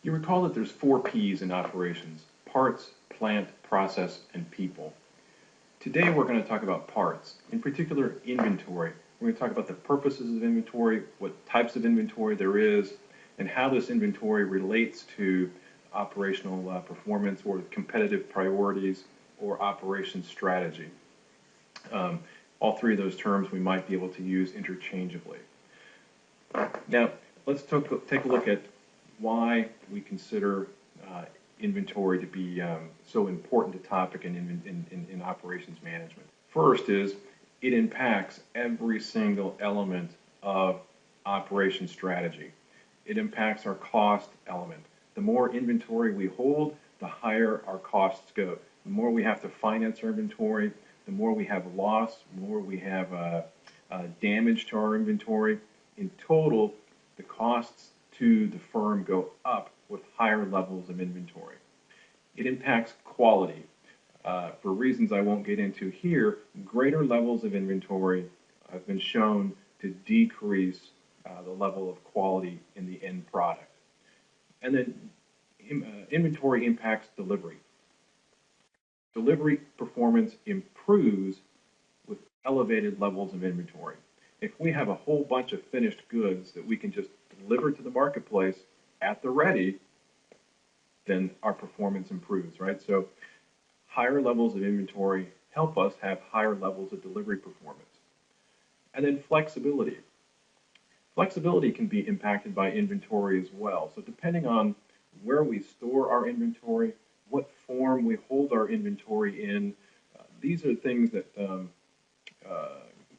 You recall that there's four P's in operations: parts, plant, process, and people. Today we're going to talk about parts, in particular inventory. We're going to talk about the purposes of inventory, what types of inventory there is, and how this inventory relates to operational performance or competitive priorities or operation strategy. Um, all three of those terms we might be able to use interchangeably. Now, let's take a look at why we consider inventory to be so important a topic in operations management. First is it impacts every single element of operation strategy. It impacts our cost element. The more inventory we hold, the higher our costs go. The more we have to finance our inventory, the more we have loss, the more we have damage to our inventory. In total, the costs to the firm go up with higher levels of inventory. It impacts quality. For reasons I won't get into here, greater levels of inventory have been shown to decrease the level of quality in the end product. And then inventory impacts delivery. Delivery performance improves with elevated levels of inventory. If we have a whole bunch of finished goods that we can just deliver to the marketplace at the ready, then our performance improves, right? So higher levels of inventory help us have higher levels of delivery performance. And then flexibility. Flexibility can be impacted by inventory as well. So depending on where we store our inventory, what form we hold our inventory in, these are things that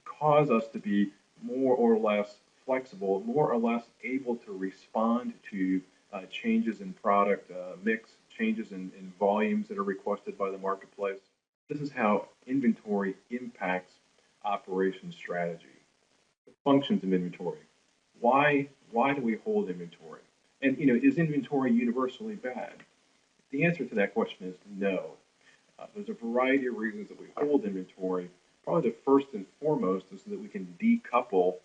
cause us to be more or less flexible, more or less able to respond to changes in product mix, changes in volumes that are requested by the marketplace. This is how inventory impacts operation strategy. The functions of inventory. Why do we hold inventory? And is inventory universally bad? The answer to that question is no. There's a variety of reasons that we hold inventory. Probably the first and foremost is so that we can decouple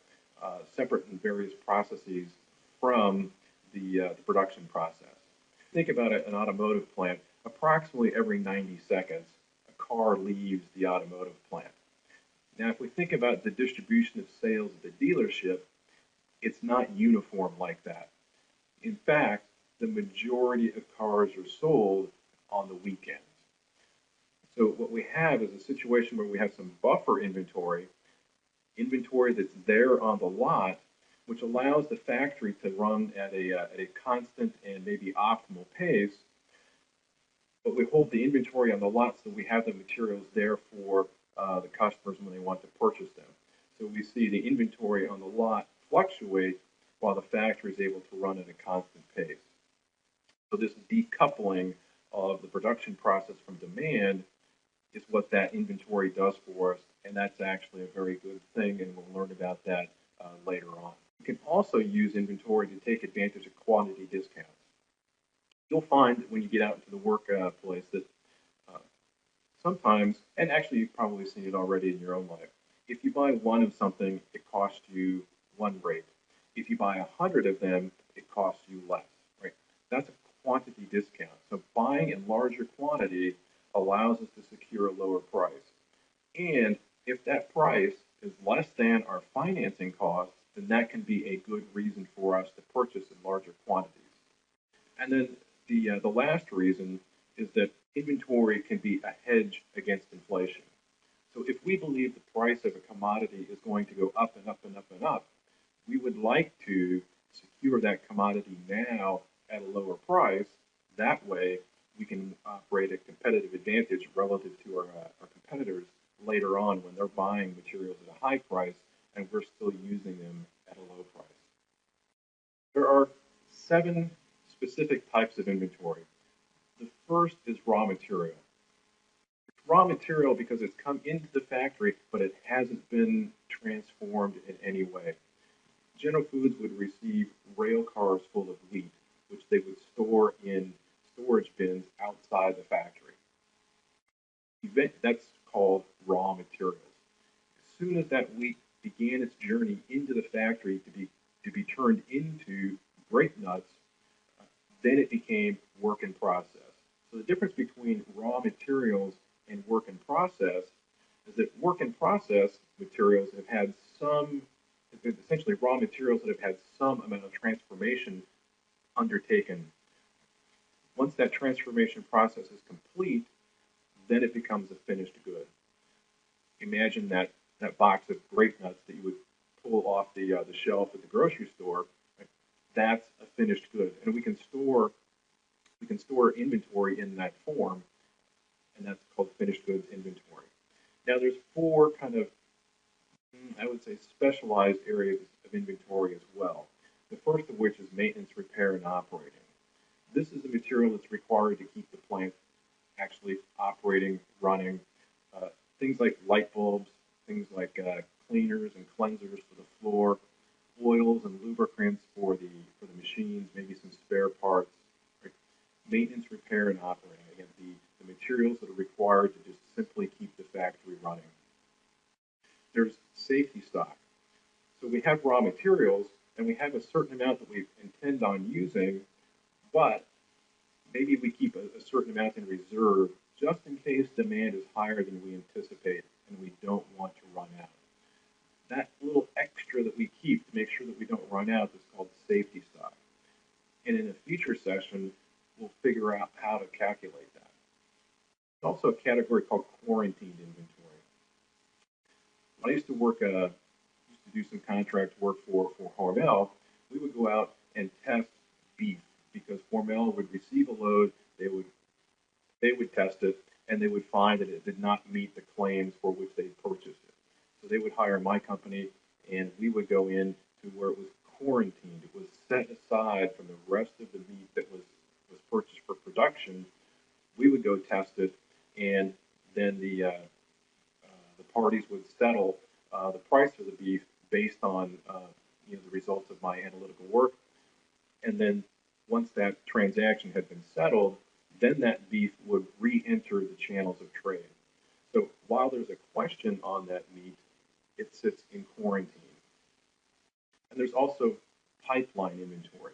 separate and various processes from the production process. Think about an automotive plant. Approximately every 90 seconds, a car leaves the automotive plant. Now, if we think about the distribution of sales at the dealership, it's not uniform like that. In fact, the majority of cars are sold on the weekends. So what we have is a situation where we have some buffer inventory that's there on the lot, which allows the factory to run at a constant and maybe optimal pace, but we hold the inventory on the lot so we have the materials there for the customers when they want to purchase them. So we see the inventory on the lot fluctuate while the factory is able to run at a constant pace. So this decoupling of the production process from demand is what that inventory does for us, and that's actually a very good thing, and we'll learn about that later on. You can also use inventory to take advantage of quantity discounts. You'll find that when you get out into the workplace that sometimes, and actually you've probably seen it already in your own life, if you buy one of something, it costs you one rate. If you buy 100 of them, it costs you less, right? That's a quantity discount. So buying in larger quantity allows us to secure a lower price. And if that price is less than our financing costs, then that can be a good reason for us to purchase in larger quantities. And then the last reason is that inventory can be a hedge against inflation. So if we believe the price of a commodity is going to go up and up and up and up, we would like to secure that commodity now at a lower price. That way, we can operate a competitive advantage relative to our competitors later on when they're buying materials at a high price and we're still using them at a low price. There are 7 specific types of inventory. The first is raw material. It's raw material because it's come into the factory, but it hasn't been transformed in any way. General Foods would receive rail cars full of wheat, which they would store in storage bins outside the factory. That's called raw materials. As soon as that wheat began its journey into the factory to be turned into grape nuts, Then it became work in process. So the difference between raw materials and work in process is that work in process materials have been essentially raw materials that have had some amount of transformation undertaken. Once that transformation process is complete, then it becomes a finished good. Imagine that box of grape nuts that you would pull off the shelf at the grocery store. Right? That's a finished good, and we can store inventory in that form, and that's called finished goods inventory. Now, there's four kind of, I would say, specialized areas of inventory as well. The first of which is maintenance, repair, and operating. This is the material that's required to keep the plant actually operating, running. Uh, Things like light bulbs, things like cleaners and cleansers for the floor, oils and lubricants for the machines, maybe some spare parts. Right? Maintenance, repair, and operating. Again, the materials that are required to just simply keep the factory running. There's safety stock. So we have raw materials and we have a certain amount that we intend on using, but maybe we keep a certain amount in reserve just in case demand is higher than we anticipate and we don't want to run out. That little extra that we keep to make sure that we don't run out is called safety stock. And in a future session, we'll figure out how to calculate that. There's also a category called quarantined inventory. When I used to do some contract work for Hormel, we would go out and test beef because Hormel would receive a load, they would test it, and they would find that it did not meet the claims for which they purchased it. So they would hire my company, and we would go in to where it was quarantined. It was set aside from the rest of the meat that was purchased for production. We would go test it, and then the parties would settle the price of the beef based on the results of my analytical work. And then once that transaction had been settled, then that beef would re-enter the channels of trade. So while there's a question on that meat, it sits in quarantine. And there's also pipeline inventory.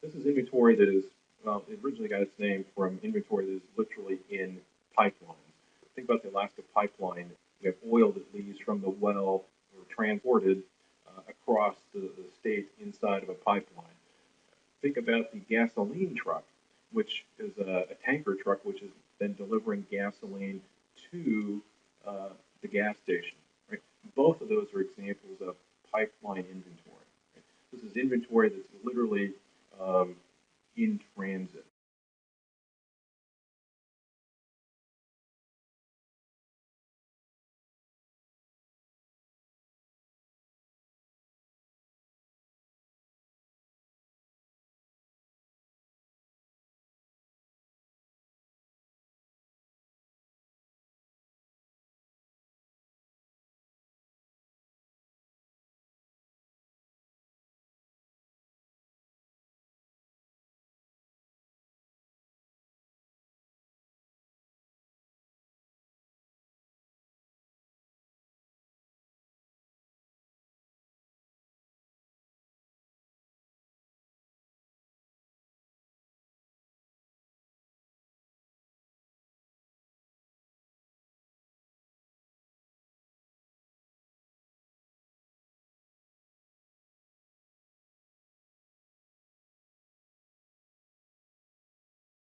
This is inventory that is, well, it originally got its name from inventory that is literally in pipelines. Think about the Alaska pipeline. We have oil that leaves from the well or transported across the state inside of a pipeline. Think about the gasoline truck, which is a tanker truck which is then delivering gasoline to the gas station. Right? Both of those are examples of pipeline inventory. Right? This is inventory that's literally in transit.